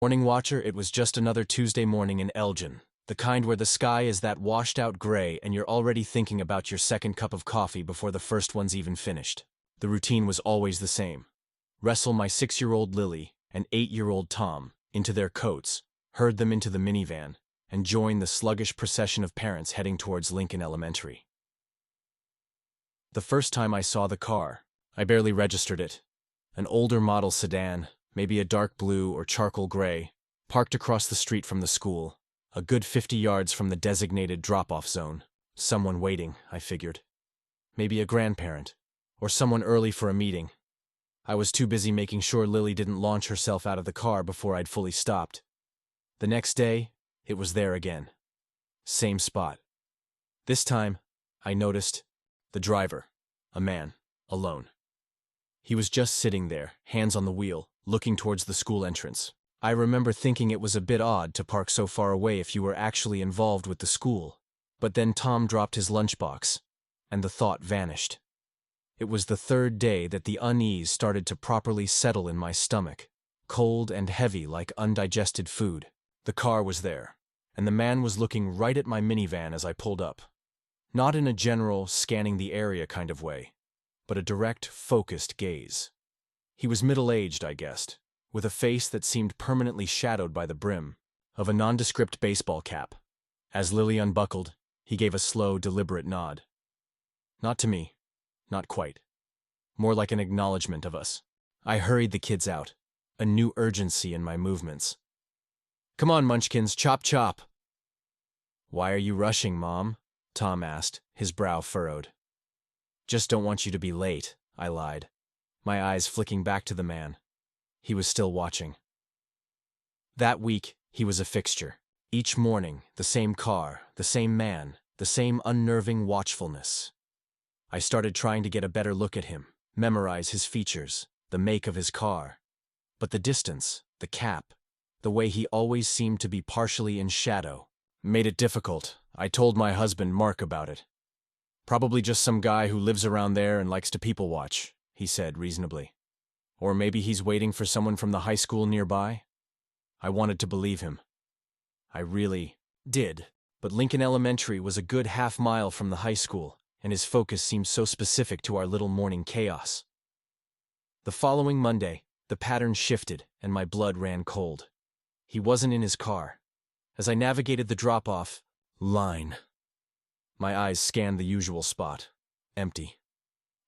Morning watcher, it was just another Tuesday morning in Elgin, the kind where the sky is that washed-out gray and you're already thinking about your second cup of coffee before the first one's even finished. The routine was always the same. Wrestle my 6-year-old Lily and 8-year-old Tom into their coats, herd them into the minivan, and join the sluggish procession of parents heading towards Lincoln Elementary. The first time I saw the car, I barely registered it. An older model sedan, maybe a dark blue or charcoal gray, parked across the street from the school, a good 50 yards from the designated drop-off zone. Someone waiting, I figured. Maybe a grandparent, or someone early for a meeting. I was too busy making sure Lily didn't launch herself out of the car before I'd fully stopped. The next day, it was there again. Same spot. This time, I noticed the driver, a man, alone. He was just sitting there, hands on the wheel, looking towards the school entrance. I remember thinking it was a bit odd to park so far away if you were actually involved with the school. But then Tom dropped his lunchbox, and the thought vanished. It was the third day that the unease started to properly settle in my stomach, cold and heavy like undigested food. The car was there, and the man was looking right at my minivan as I pulled up. Not in a general, scanning the area kind of way, but a direct, focused gaze. He was middle-aged, I guessed, with a face that seemed permanently shadowed by the brim of a nondescript baseball cap. As Lily unbuckled, he gave a slow, deliberate nod. Not to me. Not quite. More like an acknowledgement of us. I hurried the kids out, a new urgency in my movements. "Come on, munchkins, chop chop!" "Why are you rushing, Mom?" Tom asked, his brow furrowed. "Just don't want you to be late," I lied, my eyes flicking back to the man. He was still watching. That week, he was a fixture. Each morning, the same car, the same man, the same unnerving watchfulness. I started trying to get a better look at him, memorize his features, the make of his car. But the distance, the cap, the way he always seemed to be partially in shadow, made it difficult. I told my husband, Mark, about it. "Probably just some guy who lives around there and likes to people watch," he said reasonably. "Or maybe he's waiting for someone from the high school nearby." I wanted to believe him. I really did, but Lincoln Elementary was a good half-mile from the high school, and his focus seemed so specific to our little morning chaos. The following Monday, the pattern shifted, and my blood ran cold. He wasn't in his car. As I navigated the drop-off line, my eyes scanned the usual spot. Empty.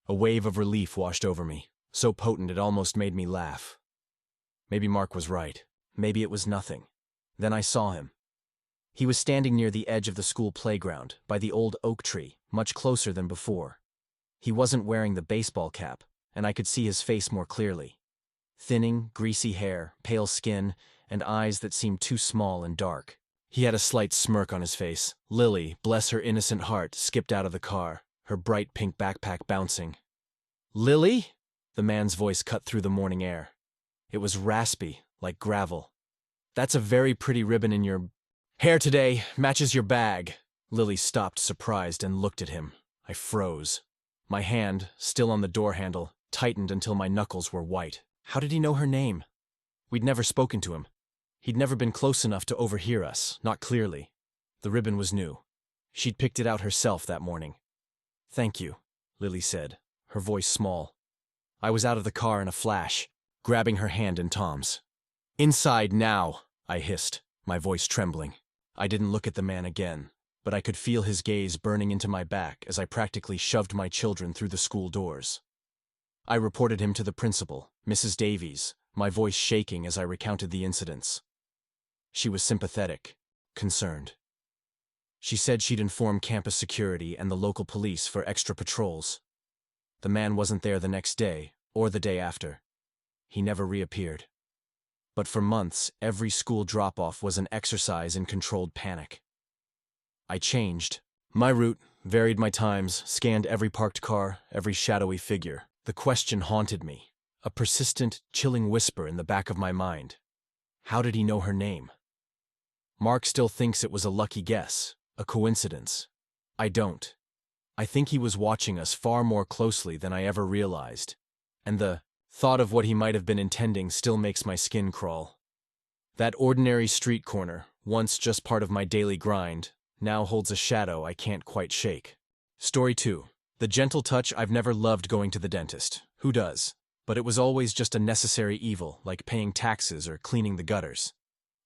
A wave of relief washed over me, so potent it almost made me laugh. Maybe Mark was right. Maybe it was nothing. Then I saw him. He was standing near the edge of the school playground, by the old oak tree, much closer than before. He wasn't wearing the baseball cap, and I could see his face more clearly. Thinning, greasy hair, pale skin, and eyes that seemed too small and dark. He had a slight smirk on his face. Lily, bless her innocent heart, skipped out of the car, her bright pink backpack bouncing. "Lily?" The man's voice cut through the morning air. It was raspy, like gravel. "That's a very pretty ribbon in your hair today. Matches your bag." Lily stopped, surprised, and looked at him. I froze. My hand, still on the door handle, tightened until my knuckles were white. How did he know her name? We'd never spoken to him. He'd never been close enough to overhear us, not clearly. The ribbon was new. She'd picked it out herself that morning. "Thank you," Lily said, her voice small. I was out of the car in a flash, grabbing her hand in Tom's. "Inside now," I hissed, my voice trembling. I didn't look at the man again, but I could feel his gaze burning into my back as I practically shoved my children through the school doors. I reported him to the principal, Mrs. Davies, my voice shaking as I recounted the incidents. She was sympathetic, concerned. She said she'd inform campus security and the local police for extra patrols. The man wasn't there the next day, or the day after. He never reappeared. But for months, every school drop-off was an exercise in controlled panic. I changed my route, varied my times, scanned every parked car, every shadowy figure. The question haunted me, a persistent, chilling whisper in the back of my mind. How did he know her name? Mark still thinks it was a lucky guess, a coincidence. I don't. I think he was watching us far more closely than I ever realized, and the thought of what he might have been intending still makes my skin crawl. That ordinary street corner, once just part of my daily grind, now holds a shadow I can't quite shake. Story 2. The gentle touch. I've never loved going to the dentist. Who does? But it was always just a necessary evil, like paying taxes or cleaning the gutters.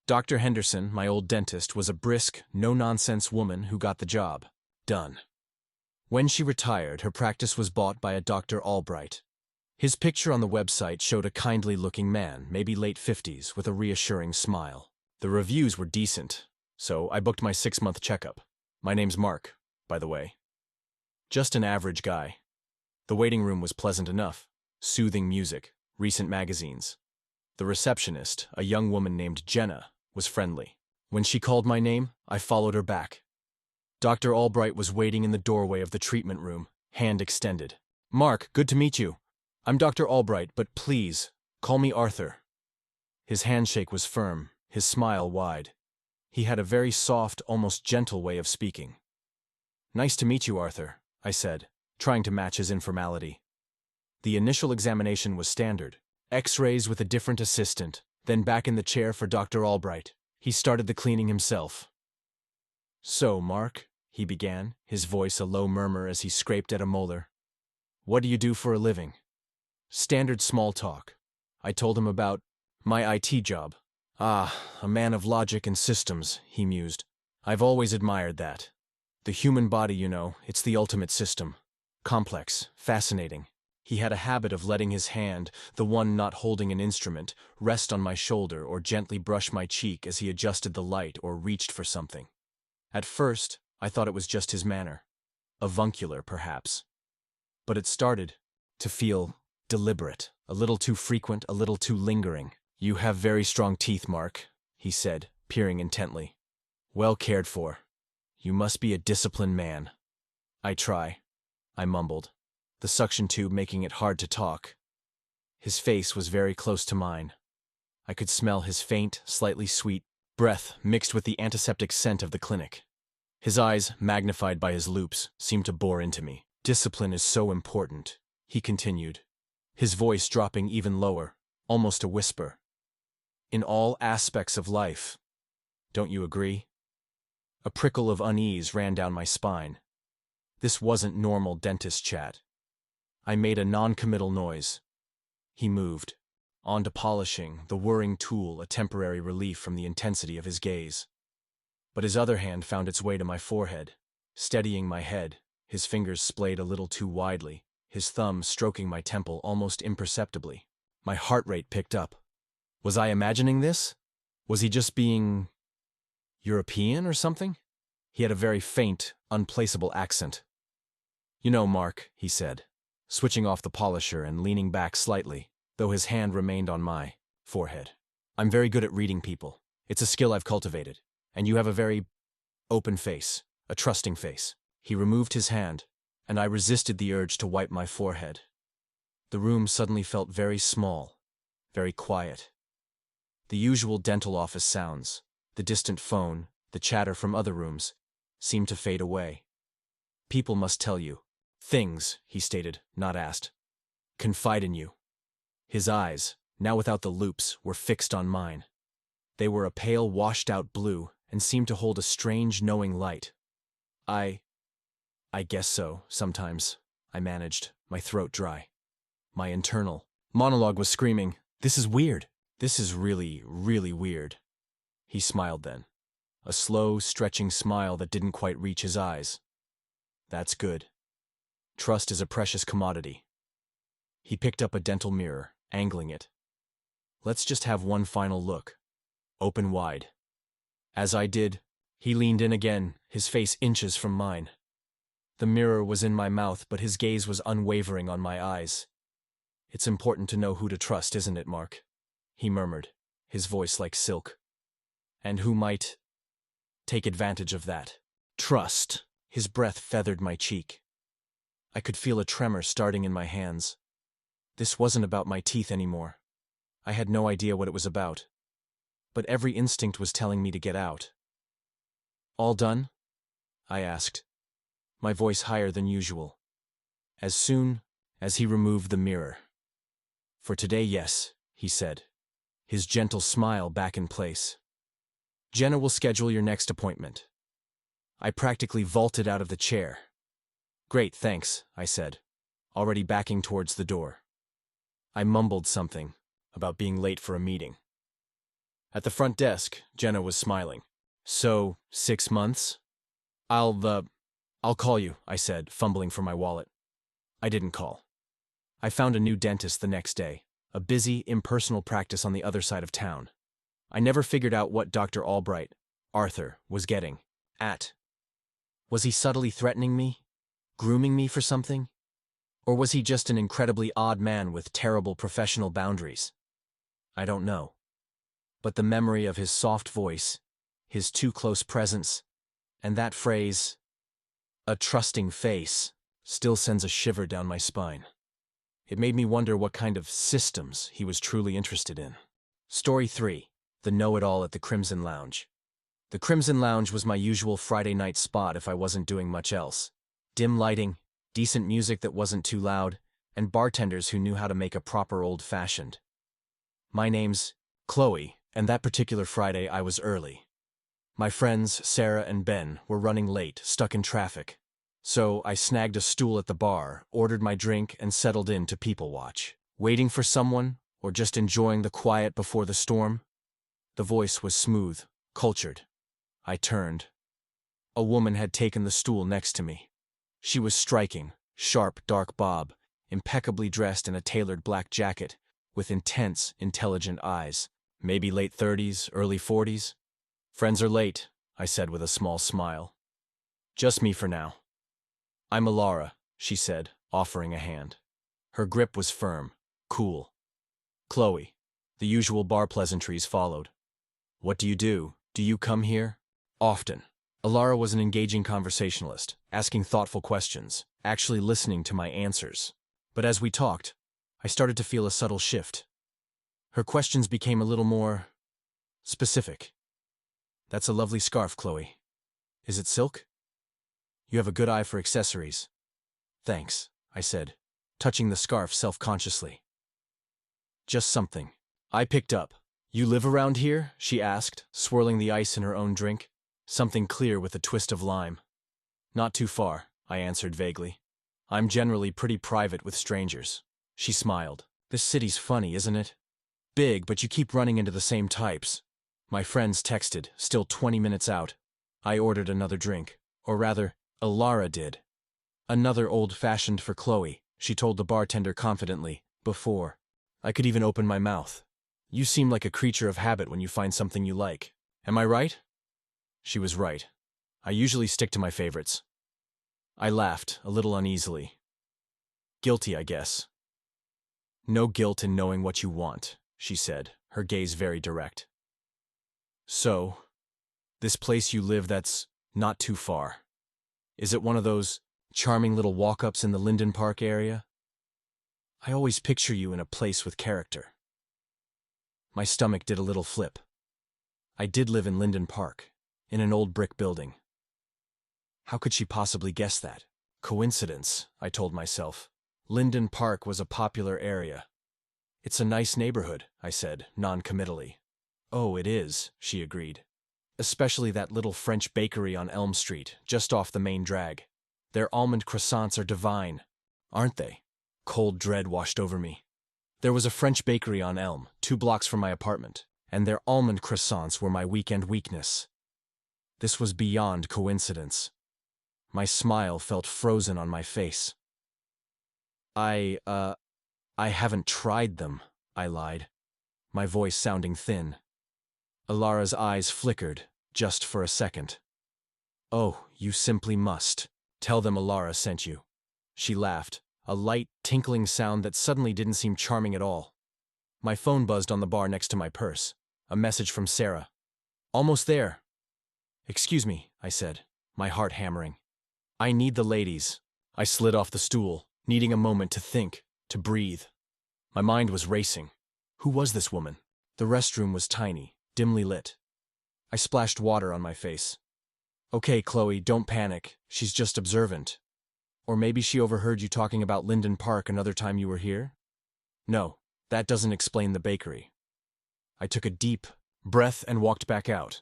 Dr. Henderson, my old dentist, was a brisk, no-nonsense woman who got the job done. When she retired, her practice was bought by a Dr. Albright. His picture on the website showed a kindly-looking man, maybe late 50s, with a reassuring smile. The reviews were decent, so I booked my 6-month checkup. My name's Mark, by the way. Just an average guy. The waiting room was pleasant enough. Soothing music, recent magazines. The receptionist, a young woman named Jenna, was friendly. When she called my name, I followed her back. Dr. Albright was waiting in the doorway of the treatment room, hand extended. "Mark, good to meet you. I'm Dr. Albright, but please, call me Arthur." His handshake was firm, his smile wide. He had a very soft, almost gentle way of speaking. "Nice to meet you, Arthur," I said, trying to match his informality. The initial examination was standard. X-rays with a different assistant, then back in the chair for Dr. Albright. He started the cleaning himself. "So, Mark," he began, his voice a low murmur as he scraped at a molar. "What do you do for a living?" Standard small talk. I told him about my IT job. "Ah, a man of logic and systems," he mused. "I've always admired that. The human body, you know, it's the ultimate system. Complex, fascinating." He had a habit of letting his hand, the one not holding an instrument, rest on my shoulder or gently brush my cheek as he adjusted the light or reached for something. At first, I thought it was just his manner. Avuncular, perhaps. But it started to feel deliberate, a little too frequent, a little too lingering. "You have very strong teeth, Mark," he said, peering intently. "Well cared for. You must be a disciplined man." "I try," I mumbled, the suction tube making it hard to talk. His face was very close to mine. I could smell his faint, slightly sweet breath mixed with the antiseptic scent of the clinic. His eyes, magnified by his loupes, seemed to bore into me. "Discipline is so important," he continued, his voice dropping even lower, almost a whisper. "In all aspects of life. Don't you agree?" A prickle of unease ran down my spine. This wasn't normal dentist chat. I made a non-committal noise. He moved. On to polishing, the whirring tool a temporary relief from the intensity of his gaze. But his other hand found its way to my forehead, steadying my head, his fingers splayed a little too widely, his thumb stroking my temple almost imperceptibly. My heart rate picked up. Was I imagining this? Was he just being European or something? He had a very faint, unplaceable accent. "You know, Mark," he said, switching off the polisher and leaning back slightly, though his hand remained on my forehead. "I'm very good at reading people. It's a skill I've cultivated. And you have a very open face, a trusting face." He removed his hand, and I resisted the urge to wipe my forehead. The room suddenly felt very small, very quiet. The usual dental office sounds, the distant phone, the chatter from other rooms, seemed to fade away. "People must tell you things," he stated, not asked. "Confide in you." His eyes, now without the loupes, were fixed on mine. They were a pale, washed-out blue and seemed to hold a strange, knowing light. I guess so, sometimes," I managed, my throat dry. My internal monologue was screaming, "This is weird. This is really, really weird." He smiled then. A slow, stretching smile that didn't quite reach his eyes. "That's good. Trust is a precious commodity." He picked up a dental mirror, angling it. "Let's just have one final look. Open wide." As I did, he leaned in again, his face inches from mine. The mirror was in my mouth, but his gaze was unwavering on my eyes. "It's important to know who to trust, isn't it, Mark?" he murmured, his voice like silk. "And who might take advantage of that." Trust. His breath feathered my cheek. I could feel a tremor starting in my hands. This wasn't about my teeth anymore. I had no idea what it was about. But every instinct was telling me to get out. "All done?" I asked, my voice higher than usual. As soon as he removed the mirror. "For today, yes," he said. his gentle smile back in place. Jenna will schedule your next appointment. I practically vaulted out of the chair. Great, thanks, I said, already backing towards the door. I mumbled something about being late for a meeting. At the front desk, Jenna was smiling. So, 6 months? I'll call you, I said, fumbling for my wallet. I didn't call. I found a new dentist the next day, a busy, impersonal practice on the other side of town. I never figured out what Dr. Albright, Arthur, was getting at. Was he subtly threatening me? Grooming me for something? Or was he just an incredibly odd man with terrible professional boundaries? I don't know. But the memory of his soft voice, his too-close presence, and that phrase, a trusting face, still sends a shiver down my spine. It made me wonder what kind of systems he was truly interested in. Story 3. The Know-It-All at the Crimson Lounge. The Crimson Lounge was my usual Friday night spot if I wasn't doing much else. Dim lighting, decent music that wasn't too loud, and bartenders who knew how to make a proper old-fashioned. My name's Chloe, and that particular Friday I was early. My friends, Sarah and Ben, were running late, stuck in traffic. So I snagged a stool at the bar, ordered my drink, and settled in to people watch. Waiting for someone, or just enjoying the quiet before the storm? The voice was smooth, cultured. I turned. A woman had taken the stool next to me. She was striking, sharp, dark bob, impeccably dressed in a tailored black jacket, with intense, intelligent eyes. Maybe late 30s, early 40s? Friends are late, I said with a small smile. Just me for now. I'm Elara, she said, offering a hand. Her grip was firm, cool. Chloe. The usual bar pleasantries followed. What do you do? Do you come here? Often. Elara was an engaging conversationalist, asking thoughtful questions, actually listening to my answers. But as we talked, I started to feel a subtle shift. Her questions became a little more specific. That's a lovely scarf, Chloe. Is it silk? You have a good eye for accessories. Thanks, I said, touching the scarf self-consciously. Just something I picked up. You live around here? She asked, swirling the ice in her own drink. Something clear with a twist of lime. Not too far, I answered vaguely. I'm generally pretty private with strangers. She smiled. This city's funny, isn't it? Big, but you keep running into the same types. My friends texted, still 20 minutes out. I ordered another drink. Or rather, Elara did. Another old-fashioned for Chloe, she told the bartender confidently, before I could even open my mouth. You seem like a creature of habit when you find something you like. Am I right? She was right. I usually stick to my favorites. I laughed, a little uneasily. Guilty, I guess. No guilt in knowing what you want, she said, her gaze very direct. So, this place you live that's not too far. Is it one of those charming little walk-ups in the Linden Park area? I always picture you in a place with character. My stomach did a little flip. I did live in Linden Park, in an old brick building. How could she possibly guess that? Coincidence, I told myself. Linden Park was a popular area. It's a nice neighborhood, I said, non-committally. Oh, it is, she agreed. Especially that little French bakery on Elm Street, just off the main drag. Their almond croissants are divine, aren't they? Cold dread washed over me. There was a French bakery on Elm, 2 blocks from my apartment, and their almond croissants were my weekend weakness. This was beyond coincidence. My smile felt frozen on my face. I haven't tried them, I lied, my voice sounding thin. Elara's eyes flickered, just for a second. Oh, you simply must. Tell them Elara sent you. She laughed, a light, tinkling sound that suddenly didn't seem charming at all. My phone buzzed on the bar next to my purse. A message from Sarah. Almost there. Excuse me, I said, my heart hammering. I need the ladies. I slid off the stool, needing a moment to think, to breathe. My mind was racing. Who was this woman? The restroom was tiny, dimly lit. I splashed water on my face. Okay, Chloe, don't panic. She's just observant. Or maybe she overheard you talking about Linden Park another time you were here? No, that doesn't explain the bakery. I took a deep breath and walked back out.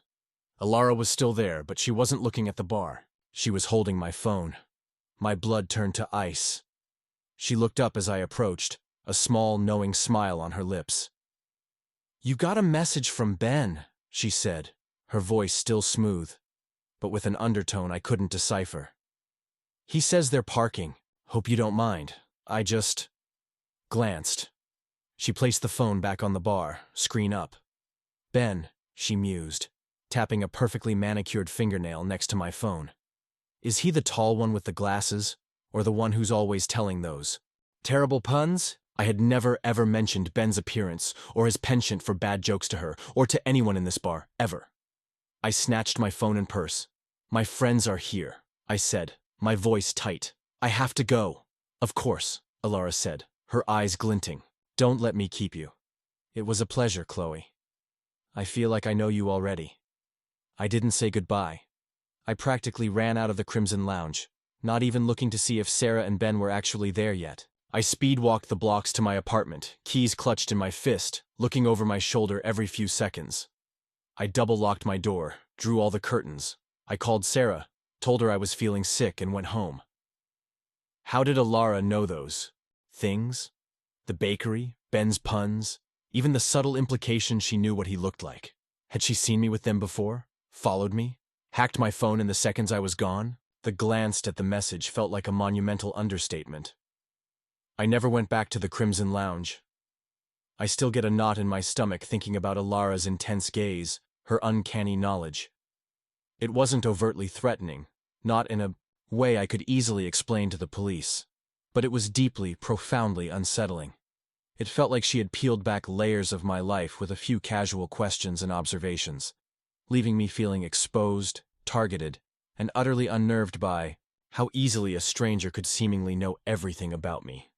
Elara was still there, but she wasn't looking at the bar. She was holding my phone. My blood turned to ice. She looked up as I approached, a small, knowing smile on her lips. "You got a message from Ben," she said, her voice still smooth, but with an undertone I couldn't decipher. "He says they're parking. Hope you don't mind." I just glanced. She placed the phone back on the bar, screen up. "Ben," she mused, tapping a perfectly manicured fingernail next to my phone. "Is he the tall one with the glasses, or the one who's always telling those terrible puns?" I had never ever mentioned Ben's appearance or his penchant for bad jokes to her, or to anyone in this bar, ever. I snatched my phone and purse. "My friends are here," I said, my voice tight. "I have to go." "Of course," Elara said, her eyes glinting. "Don't let me keep you." "It was a pleasure, Chloe. I feel like I know you already." I didn't say goodbye. I practically ran out of the Crimson Lounge, not even looking to see if Sarah and Ben were actually there yet. I speed-walked the blocks to my apartment, keys clutched in my fist, looking over my shoulder every few seconds. I double-locked my door, drew all the curtains. I called Sarah, told her I was feeling sick, and went home. How did Elara know those things? The bakery, Ben's puns, even the subtle implication she knew what he looked like. Had she seen me with them before? Followed me? Hacked my phone in the seconds I was gone? The glance at the message felt like a monumental understatement. I never went back to the Crimson Lounge. I still get a knot in my stomach thinking about Elara's intense gaze, her uncanny knowledge. It wasn't overtly threatening, not in a way I could easily explain to the police, but it was deeply, profoundly unsettling. It felt like she had peeled back layers of my life with a few casual questions and observations, leaving me feeling exposed, targeted, and utterly unnerved by how easily a stranger could seemingly know everything about me.